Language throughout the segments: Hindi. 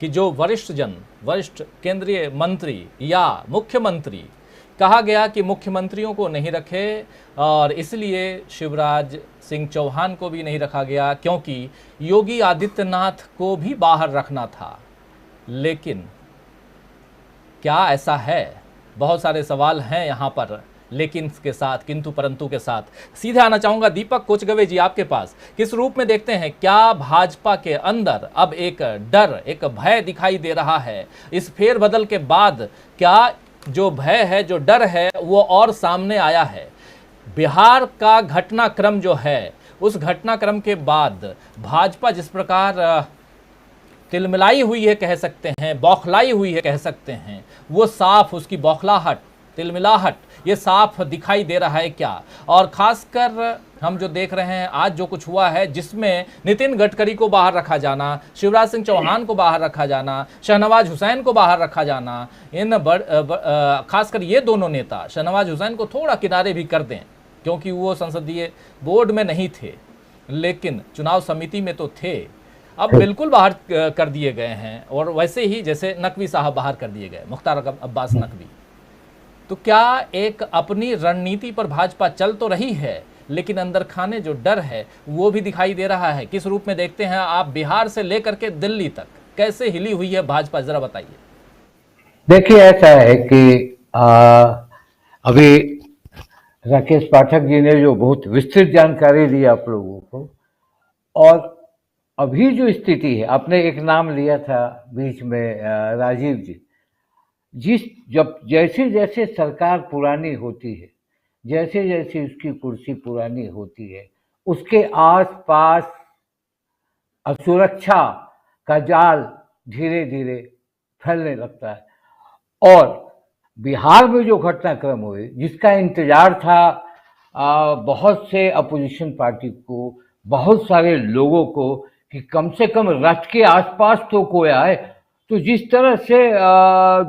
कि जो वरिष्ठ केंद्रीय मंत्री या मुख्यमंत्री, कहा गया कि मुख्यमंत्रियों को नहीं रखे और इसलिए शिवराज सिंह चौहान को भी नहीं रखा गया क्योंकि योगी आदित्यनाथ को भी बाहर रखना था। लेकिन क्या ऐसा है? बहुत सारे सवाल हैं यहाँ पर, लेकिन के साथ किंतु परंतु के साथ सीधे आना चाहूंगा दीपक कोचगवे जी आपके पास। किस रूप में देखते हैं, क्या भाजपा के अंदर अब एक डर, एक भय दिखाई दे रहा है इस फेरबदल के बाद? क्या जो भय है, जो डर है, वो और सामने आया है? बिहार का घटनाक्रम जो है, उस घटनाक्रम के बाद भाजपा जिस प्रकार तिलमिलाई हुई है कह सकते हैं, बौखलाई हुई है कह सकते हैं, वो साफ उसकी बौखलाहट, तिलमिलाहट ये साफ दिखाई दे रहा है क्या? और खासकर हम जो देख रहे हैं आज जो कुछ हुआ है, जिसमें नितिन गडकरी को बाहर रखा जाना, शिवराज सिंह चौहान को बाहर रखा जाना, शहनवाज हुसैन को बाहर रखा जाना, इन खासकर ये दोनों नेता, शहनवाज हुसैन को थोड़ा किनारे भी कर दें क्योंकि वो संसदीय बोर्ड में नहीं थे लेकिन चुनाव समिति में तो थे, अब बिल्कुल बाहर कर दिए गए हैं। और वैसे ही जैसे नकवी साहब बाहर कर दिए गए, मुख्तार अब्बास नकवी। तो क्या एक अपनी रणनीति पर भाजपा चल तो रही है, लेकिन अंदर खाने जो डर है वो भी दिखाई दे रहा है? किस रूप में देखते हैं आप बिहार से लेकर के दिल्ली तक कैसे हिली हुई है भाजपा, जरा बताइए। देखिए, ऐसा है कि अभी राकेश पाठक जी ने जो बहुत विस्तृत जानकारी दी आप लोगों को, और अभी जो स्थिति है, आपने एक नाम लिया था बीच में, राजीव जी। जब जैसे जैसे सरकार पुरानी होती है, जैसे जैसे उसकी कुर्सी पुरानी होती है, उसके आसपास असुरक्षा का जाल धीरे धीरे फैलने लगता है। और बिहार में जो घटनाक्रम हुए, जिसका इंतजार था बहुत से अपोजिशन पार्टी को, बहुत सारे लोगों को, कि कम से कम रथ के आसपास तो कोई आए। तो जिस तरह से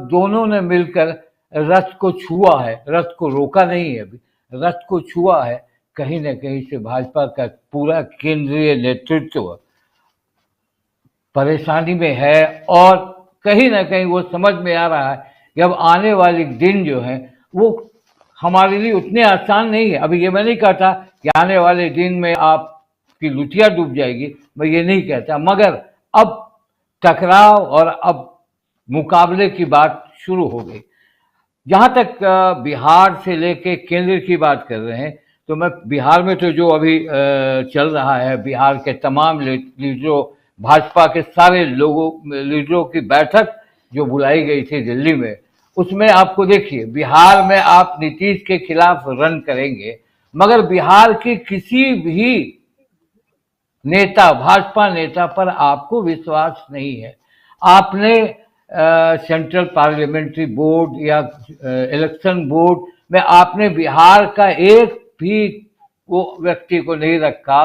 दोनों ने मिलकर रथ को छुआ है, रथ को रोका नहीं है, अभी रथ को छुआ है, कहीं ना कहीं से भाजपा का पूरा केंद्रीय नेतृत्व परेशानी में है। और कहीं ना कहीं वो समझ में आ रहा है कि अब आने वाले दिन जो है वो हमारे लिए उतने आसान नहीं है। अभी ये मैं नहीं कहता कि आने वाले दिन में आपकी लुटिया डूब जाएगी, मैं ये नहीं कहता, मगर अब टकराव और अब मुकाबले की बात शुरू हो गई। जहां तक बिहार से लेके केंद्र की बात कर रहे हैं, तो मैं बिहार में तो जो अभी चल रहा है, बिहार के तमाम लीडरों, भाजपा के सारे लीडरों की बैठक जो बुलाई गई थी दिल्ली में, उसमें आपको देखिए, बिहार में आप नीतीश के खिलाफ रन करेंगे, मगर बिहार के किसी भी नेता, भाजपा नेता पर आपको विश्वास नहीं है। आपने सेंट्रल पार्लियामेंट्री बोर्ड या इलेक्शन बोर्ड में आपने बिहार का एक भी वो व्यक्ति को नहीं रखा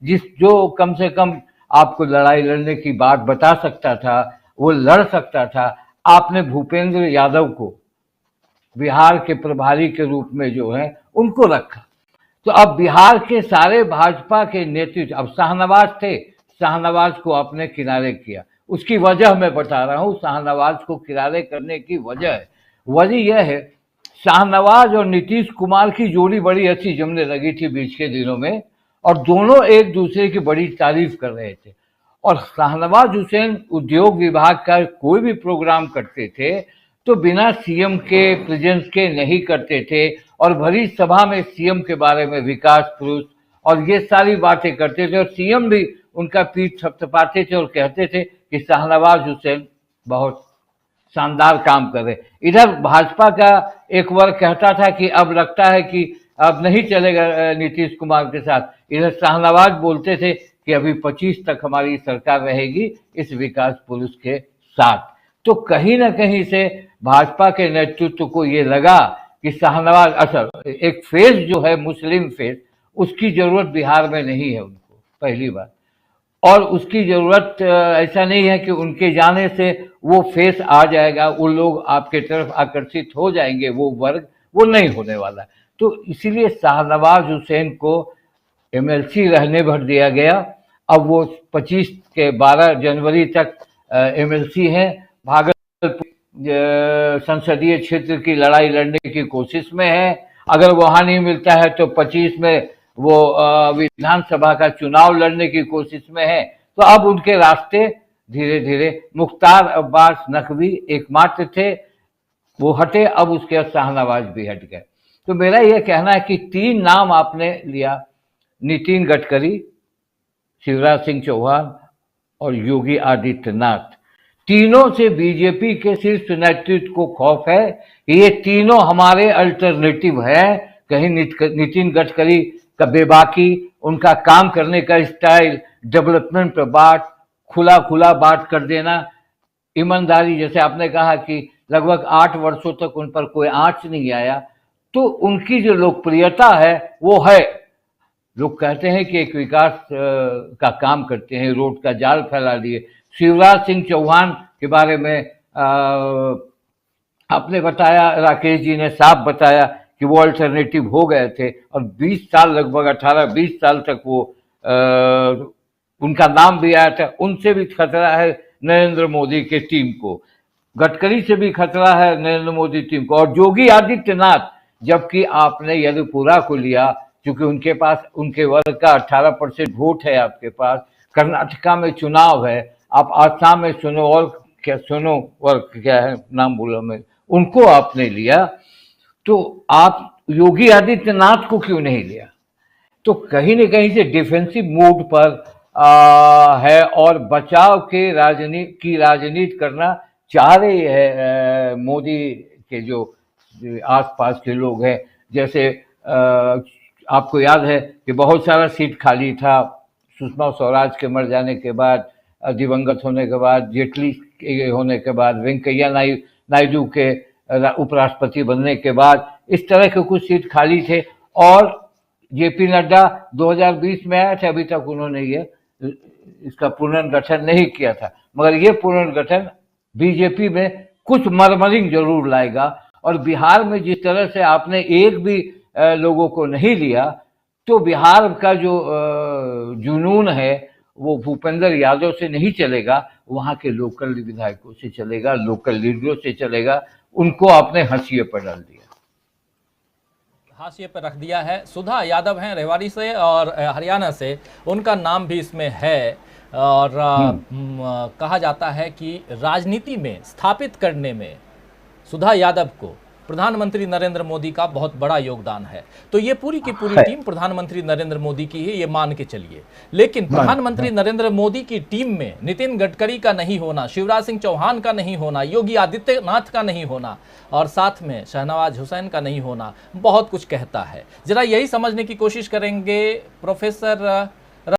जो कम से कम आपको लड़ाई लड़ने की बात बता सकता था, वो लड़ सकता था। आपने भूपेंद्र यादव को बिहार के प्रभारी के रूप में जो है उनको रखा। तो अब बिहार के सारे भाजपा के नेतृत्व, अब शाहनवाज थे, शाहनवाज को आपने किनारे किया। उसकी वजह मैं बता रहा हूं, शाहनवाज को किनारे करने की वजह यह है, शाहनवाज और नीतीश कुमार की जोड़ी बड़ी अच्छी जमने लगी थी बीच के दिनों में, और दोनों एक दूसरे की बड़ी तारीफ कर रहे थे। और शाहनवाज हुसैन उद्योग विभाग का कोई भी प्रोग्राम करते थे तो बिना सीएम के प्रेजेंस के नहीं करते थे, और भरी सभा में सीएम के बारे में विकास पुरुष और ये सारी बातें करते थे, और सीएम भी उनका पीठ थपथपाते थे और कहते थे कि शाहनवाज हुसैन बहुत शानदार काम कर रहे। इधर भाजपा का एक वर्ग कहता था कि अब लगता है कि अब नहीं चलेगा नीतीश कुमार के साथ। इधर शाहनवाज बोलते थे कि अभी 25 तक हमारी सरकार रहेगी इस विकास पुरुष के साथ। तो कहीं ना कहीं से भाजपा के नेतृत्व को ये लगा कि शाहनवाज, असल एक फेस जो है मुस्लिम फेस, उसकी जरूरत बिहार में नहीं है उनको, पहली बात। और उसकी जरूरत ऐसा नहीं है कि उनके जाने से वो फेस आ जाएगा, वो लोग आपके तरफ आकर्षित हो जाएंगे, वो वर्ग, वो नहीं होने वाला। तो इसीलिए शाहनवाज हुसैन को एमएलसी रहने भर दिया गया। अब वो 25 के 12 जनवरी तक एमएलसी हैं, भागलपुर संसदीय क्षेत्र की लड़ाई लड़ने की कोशिश में है। अगर वहां नहीं मिलता है तो 25 में वो विधानसभा का चुनाव लड़ने की कोशिश में है। तो अब उनके रास्ते धीरे धीरे, मुख्तार अब्बास नकवी एकमात्र थे, वो हटे, अब उसके बाद शाहनवाज भी हट गए। तो मेरा यह कहना है कि 3 नाम आपने लिया, नितिन गडकरी, शिवराज सिंह चौहान और योगी आदित्यनाथ। तीनों से बीजेपी के शीर्ष नेतृत्व को खौफ है, ये तीनों हमारे अल्टरनेटिव है। कहीं नितिन गडकरी का बेबाकी, उनका काम करने का स्टाइल, डेवलपमेंट पर बात, खुला खुला बात कर देना, ईमानदारी, जैसे आपने कहा कि लगभग 8 वर्षों तक उन पर कोई आंच नहीं आया, तो उनकी जो लोकप्रियता है वो है। लोग कहते हैं कि एक विकास का काम करते हैं, रोड का जाल फैला दिए। शिवराज सिंह चौहान के बारे में आपने बताया, राकेश जी ने साफ बताया कि वो अल्टरनेटिव हो गए थे और 20 साल, लगभग 18-20 साल तक वो उनका नाम भी आया था। उनसे भी खतरा है नरेंद्र मोदी के टीम को, गडकरी से भी खतरा है नरेंद्र मोदी टीम को, और योगी आदित्यनाथ, जबकि आपने यदुपुरा को लिया, क्योंकि उनके पास उनके वर्ग का 18% वोट है आपके पास, कर्नाटका में चुनाव है, आप आसाम में सोनोवाल क्या है नाम बोला मैं, उनको आपने लिया, तो आप योगी आदित्यनाथ को क्यों नहीं लिया? तो कहीं न कहीं से डिफेंसिव मूड पर है और बचाव के राजनीति करना चाह रही है मोदी के जो आसपास के लोग हैं। जैसे आपको याद है कि बहुत सारा सीट खाली था सुषमा स्वराज के मर जाने के बाद, दिवंगत होने के बाद, जेटली के होने के बाद, वेंकैया नायडू के उपराष्ट्रपति बनने के बाद, इस तरह के कुछ सीट खाली थे। और जेपी नड्डा 2020 में आया था, अभी तक उन्होंने ये इसका पुनर्गठन नहीं किया था, मगर ये पुनर्गठन बीजेपी में कुछ मरमरिंग जरूर लाएगा। और बिहार में जिस तरह से आपने एक भी लोगों को नहीं लिया, तो बिहार का जो जुनून है वो भूपेंद्र यादव से नहीं चलेगा, वहाँ के लोकल विधायकों से चलेगा, लोकल लीडरों से चलेगा। उनको आपने हाशिए पर डाल दिया, हाशिए पर रख दिया है। सुधा यादव हैं रेवाड़ी से और हरियाणा से, उनका नाम भी इसमें है। और कहा जाता है कि राजनीति में स्थापित करने में सुधा यादव को प्रधानमंत्री नरेंद्र मोदी का बहुत बड़ा योगदान है। तो ये पूरी की पूरी टीम प्रधानमंत्री नरेंद्र मोदी की है, ये मान के चलिए। लेकिन प्रधानमंत्री नरेंद्र मोदी की टीम में नितिन गडकरी का नहीं होना, शिवराज सिंह चौहान का नहीं होना, योगी आदित्यनाथ का नहीं होना और साथ में शाहनवाज हुसैन का नहीं होना बहुत कुछ कहता है। जरा यही समझने की कोशिश करेंगे प्रोफेसर